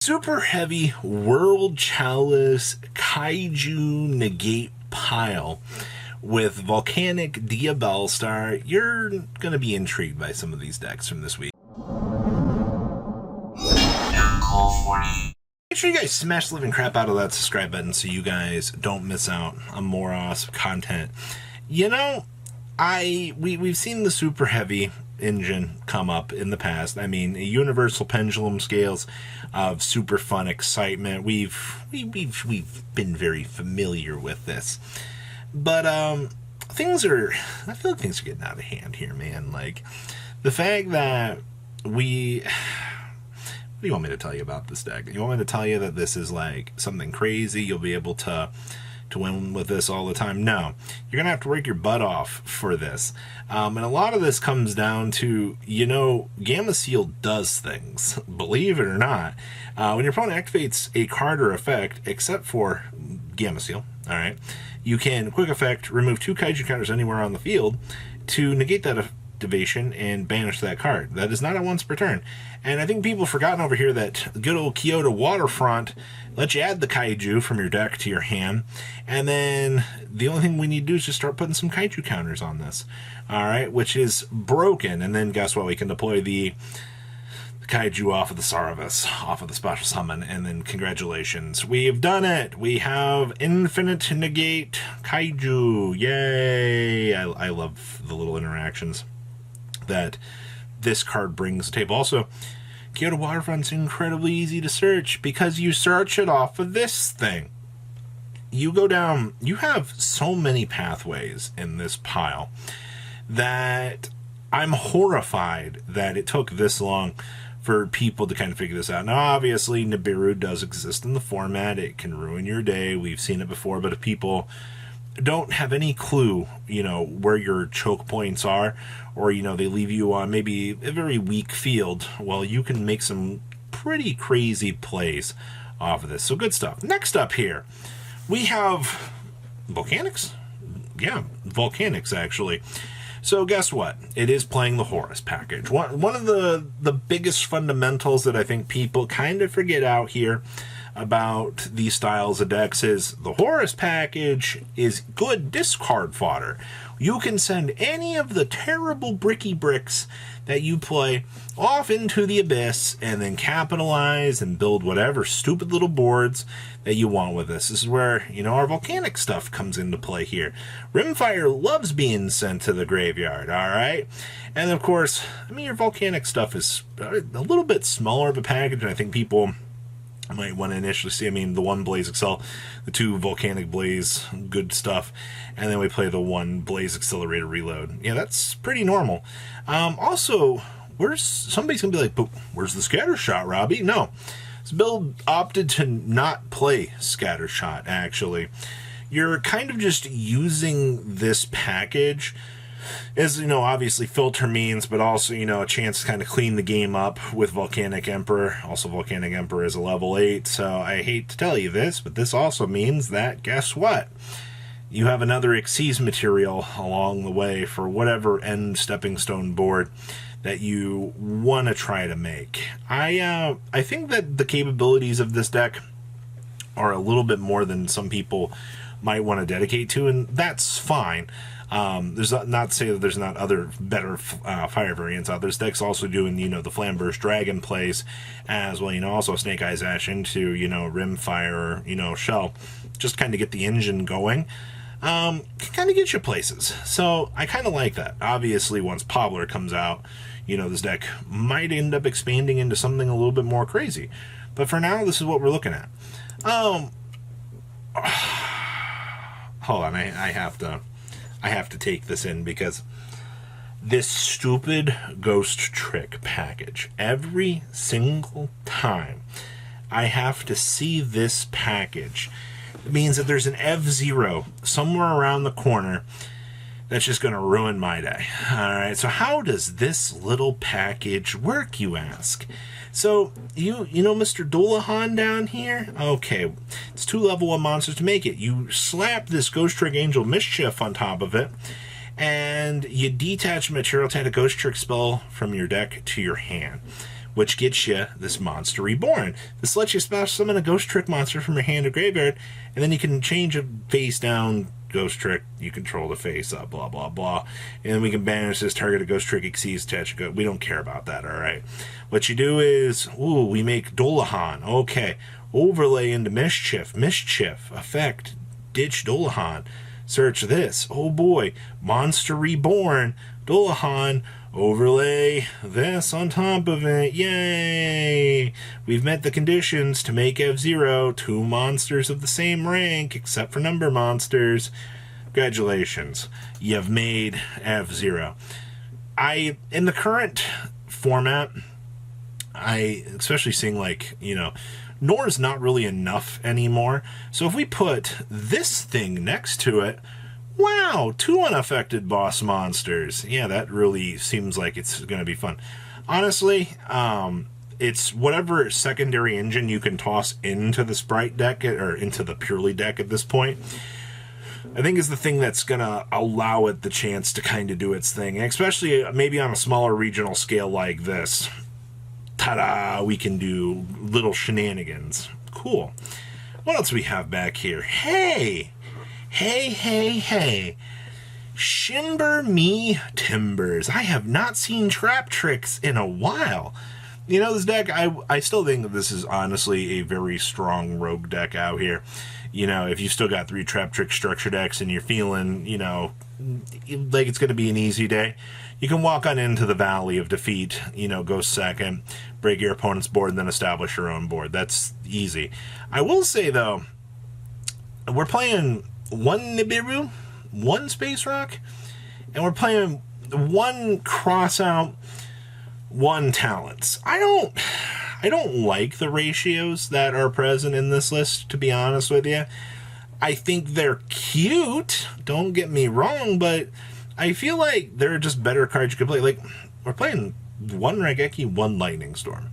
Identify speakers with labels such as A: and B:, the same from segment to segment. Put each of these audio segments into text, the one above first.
A: Superheavy World Chalice Kaiju Negate pile with Volcanic Diabellstar. You're going to be intrigued by some of these decks from this week. Make sure you guys smash the living crap out of that subscribe button so you guys don't miss out on more awesome content. You know, we've seen the Superheavy engine come up in the past. I mean, universal pendulum scales of super fun excitement. We've been very familiar with this, but I feel like things are getting out of hand here, man. Like the fact that what do you want me to tell you about this deck? You want me to tell you that this is like something crazy? You'll be able to win with this all the time? No. You're going to have to work your butt off for this. And a lot of this comes down to, Gamma Seal does things. Believe it or not. When your opponent activates a card or effect, except for Gamma Seal, alright, you can quick effect remove 2 Kaiju counters anywhere on the field to negate that activation and banish that card. That is not at once per turn. And I think people have forgotten over here that good old Kyoto Waterfront lets you add the Kaiju from your deck to your hand, and then the only thing we need to do is just start putting some Kaiju counters on this, alright, which is broken. And then guess what? We can deploy the Kaiju off of the Saravis, off of the special summon, and then congratulations, we've done it! We have infinite negate Kaiju! Yay! I love the little interactions that this card brings to the table. Also, Kyoto Waterfront's incredibly easy to search because you search it off of this thing. You go down, you have so many pathways in this pile that I'm horrified that it took this long for people to kind of figure this out. Now, obviously, Nibiru does exist in the format. It can ruin your day. We've seen it before, but if people don't have any clue, where your choke points are, or, they leave you on maybe a very weak field, well, you can make some pretty crazy plays off of this. So good stuff. Next up here, we have Volcanics. Yeah, Volcanics, actually. So guess what? It is playing the Horus package. One of the biggest fundamentals that I think people kind of forget out here about these styles of decks is the Horus package is good discard fodder. You can send any of the terrible bricky bricks that you play off into the abyss and then capitalize and build whatever stupid little boards that you want with this. This is where, our volcanic stuff comes into play here. Rimfire loves being sent to the graveyard, alright? And of course, your volcanic stuff is a little bit smaller of a package, and I think people might want to initially see, the 1 Blaze Excel, the 2 Volcanic Blaze, good stuff, and then we play the 1 Blaze Accelerator Reload. Yeah, that's pretty normal. Also, somebody's going to be like, but where's the Scatter Shot, Robbie? No. This build opted to not play Scatter Shot, actually. You're kind of just using this package as, obviously filter means, but also, a chance to kind of clean the game up with Volcanic Emperor. Also, Volcanic Emperor is a level 8, so I hate to tell you this, but this also means that, guess what? You have another Xyz material along the way for whatever end stepping stone board that you want to try to make. I think that the capabilities of this deck are a little bit more than some people might want to dedicate to, and that's fine. There's not to say that there's not other better fire variants out there. This deck's also doing, the Flamburst Dragon plays as well, also Snake Eyes Ash into, Rimfire, Shell, just kind of get the engine going. Can kind of get you places. So I kind of like that. Obviously, once Pobler comes out, this deck might end up expanding into something a little bit more crazy. But for now, this is what we're looking at. Hold on, I have to take this in because this stupid Ghostrick package, every single time I have to see this package, it means that there's an F-Zero somewhere around the corner that's just going to ruin my day. Alright, so how does this little package work, you ask? So, you know Mr. Dullahan down here? Okay, it's 2 level 1 monsters to make it. You slap this Ghostrick Angel Mischief on top of it, and you detach a material to add a Ghostrick spell from your deck to your hand. which gets you this Monster Reborn. This lets you special summon a Ghostrick monster from your hand or graveyard, and then you can change a face down Ghostrick, you control the face up, blah, blah, blah. And then we can banish this target a Ghostrick exceeds attach. We don't care about that, alright? What you do is, we make Dolahan. Okay. Overlay into Mischief. Mischief. Effect. Ditch Dolahan. Search this. Oh boy. Monster Reborn. Dolahan. Overlay this on top of it. Yay! We've met the conditions to make F-Zero 2 monsters of the same rank, except for number monsters. Congratulations. You've made F-Zero. In the current format, especially seeing Nor's not really enough anymore. So if we put this thing next to it, wow, 2 unaffected boss monsters. Yeah, that really seems like it's going to be fun. Honestly, it's whatever secondary engine you can toss into the Sprite deck, or into the Purrely deck at this point, I think is the thing that's going to allow it the chance to kind of do its thing. And especially maybe on a smaller regional scale like this. Ta-da! We can do little shenanigans. Cool. What else do we have back here? Hey! Shimber me timbers. I have not seen Trap Tricks in a while. This deck, I still think that this is honestly a very strong rogue deck out here. If you've still got 3 Trap Trick structure decks and you're feeling, like it's going to be an easy day, you can walk on into the Valley of Defeat, go second, break your opponent's board, and then establish your own board. That's easy. I will say, though, we're playing 1 Nibiru, 1 Space Rock, and we're playing 1 Crossout, 1 Talents. I don't like the ratios that are present in this list, to be honest with you. I think they're cute, don't get me wrong, but I feel like there are just better cards you could play. Like, we're playing 1 Raigeki, 1 Lightning Storm.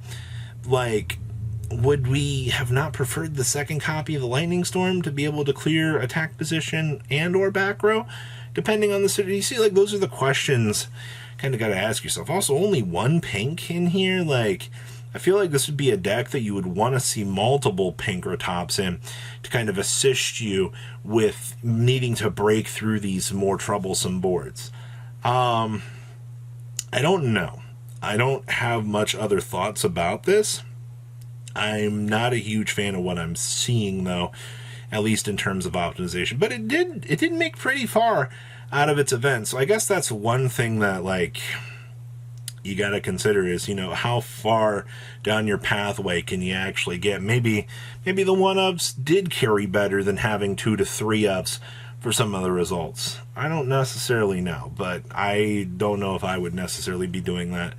A: Would we have not preferred the second copy of the Lightning Storm to be able to clear attack position and or back row? Depending on the city. You see, those are the questions kind of got to ask yourself. Also, only 1 pink in here. I feel like this would be a deck that you would want to see multiple Pinkertops in to kind of assist you with needing to break through these more troublesome boards. I don't know. I don't have much other thoughts about this. I'm not a huge fan of what I'm seeing, though, at least in terms of optimization. But it did make pretty far out of its event. So I guess that's one thing that, you got to consider is, how far down your pathway can you actually get? Maybe the 1-ups did carry better than having 2 to 3-ups for some of the results. I don't necessarily know, but I don't know if I would necessarily be doing that.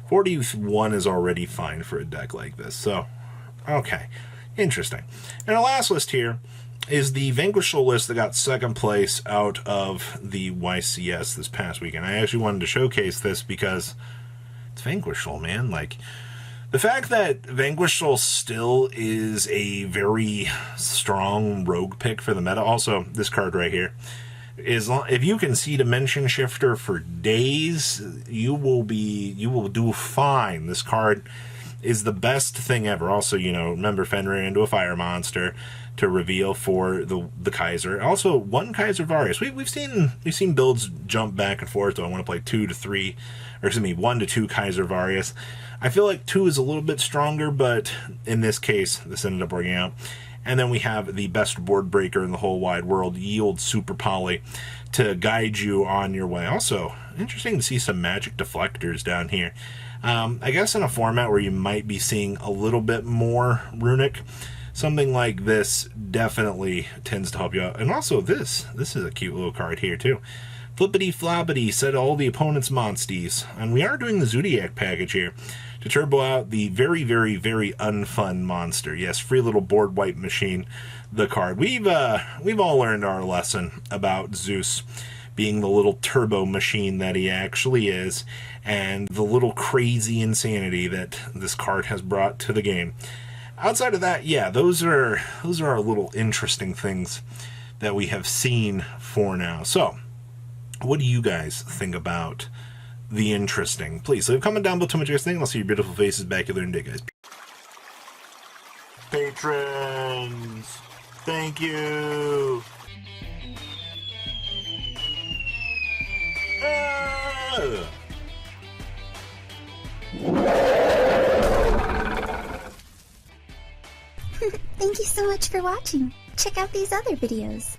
A: 41 is already fine for a deck like this, so okay, interesting. And our last list here is the Vanquishal list that got second place out of the YCS this past weekend. I actually wanted to showcase this because it's Vanquishal, man. The fact that Vanquishal still is a very strong rogue pick for the meta. Also, this card right here is, if you can see Dimension Shifter for days, you will do fine. This card is the best thing ever. Also, remember Fenrir into a fire monster to reveal for the Kaiser. Also, 1 Kaiser Varius. We've seen builds jump back and forth. Do I want to play 2 to 3, or excuse me, 1 to 2 Kaiser Varius? I feel like 2 is a little bit stronger, but in this case, this ended up working out. And then we have the best board breaker in the whole wide world, Yield Super Poly, to guide you on your way. Also, interesting to see some magic deflectors down here. I guess in a format where you might be seeing a little bit more runic, something like this definitely tends to help you out. And also this is a cute little card here too. Flippity floppity, set all the opponent's monsties. And we are doing the Zodiac package here to turbo out the very, very, very unfun monster. Yes, free little board wipe machine, the card. We've all learned our lesson about Zeus being the little turbo machine that he actually is, and the little crazy insanity that this card has brought to the game. Outside of that, yeah, those are our little interesting things that we have seen for now. So, what do you guys think about the interesting. Please leave a comment down below to what you guys think. I'll see your beautiful faces back here in a day, guys. Patrons, thank you.
B: Thank you so much for watching. Check out these other videos.